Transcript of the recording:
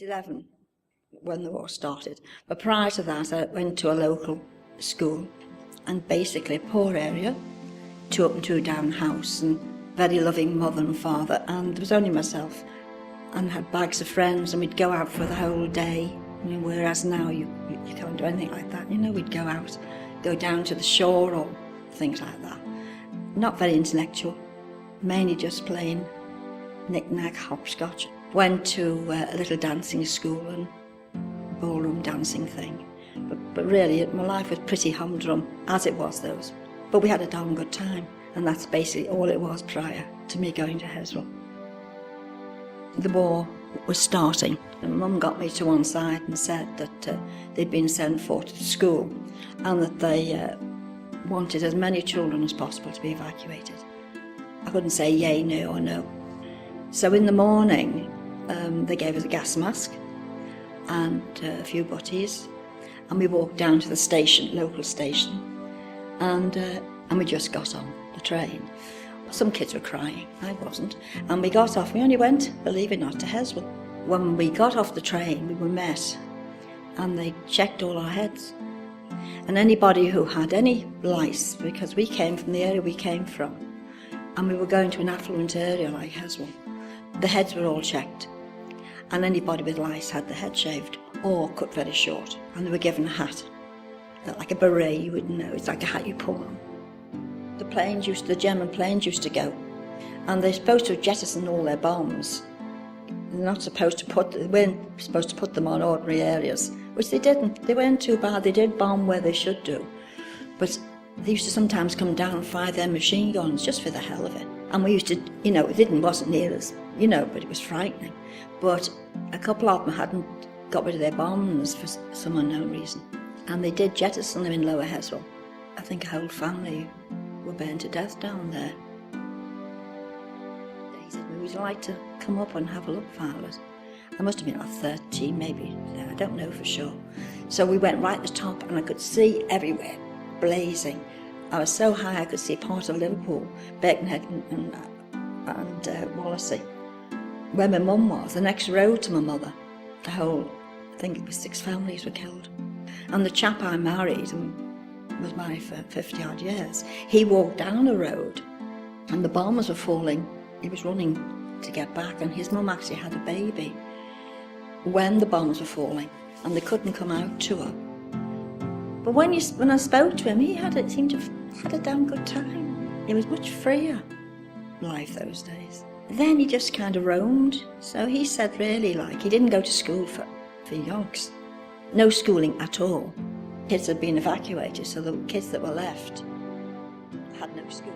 11 when the war started, but prior to that I went to a local school, and basically a poor area, 2 up and 2 down house, and very loving mother and father, and there was only myself, and had bags of friends, and we'd go out for the whole day, whereas now you can't do anything like that. We'd go out, go down to the shore or things like that. Not very intellectual, mainly just playing knick-knack, hopscotch. Went to a little dancing school and ballroom dancing thing. But really, my life was pretty humdrum, as it was those. But we had a darn good time, and that's basically all it was prior to me going to Heswell. The war was starting, and Mum got me to one side and said that they'd been sent for to school, and that they wanted as many children as possible to be evacuated. I couldn't say yay, no or no. So in the morning, they gave us a gas mask and a few butties, and we walked down to the station, local station, and we just got on the train. Some kids were crying, I wasn't, and we got off. We only went, believe it or not, to Heswell. When we got off the train, we were met, and they checked all our heads. And anybody who had any lice, because we came from the area we came from, and we were going to an affluent area like Heswell, the heads were all checked. And anybody with lice had the head shaved or cut very short, and they were given a hat, like a beret. You wouldn't know, it's like a hat you pull on. The German planes used to go, and they're supposed to jettison all their bombs. They're not supposed to they weren't supposed to put them on ordinary areas, which they didn't. They weren't too bad. They did bomb where they should do, but they used to sometimes come down and fire their machine guns just for the hell of it. And we used to, it wasn't near us, but it was frightening. But a couple of them hadn't got rid of their bombs for some unknown reason, and they did jettison them in Lower Heswell. I think a whole family were burned to death down there. He said, we would like to come up and have a look, Violet. I must have been like 13, maybe, I don't know for sure. So we went right at the top, and I could see everywhere, blazing. I was so high I could see part of Liverpool, Birkenhead and Wallasey. Where my mum was, the next road to my mother, I think it was 6 families were killed. And the chap I married, and was married for 50 odd years, he walked down a road and the bombs were falling. He was running to get back, and his mum actually had a baby when the bombs were falling, and they couldn't come out to her. But when I spoke to him, he seemed to have had a damn good time. It was much freer life those days. Then he just kind of roamed. So he said really, he didn't go to school for yonks. No schooling at all. Kids had been evacuated, so the kids that were left had no school.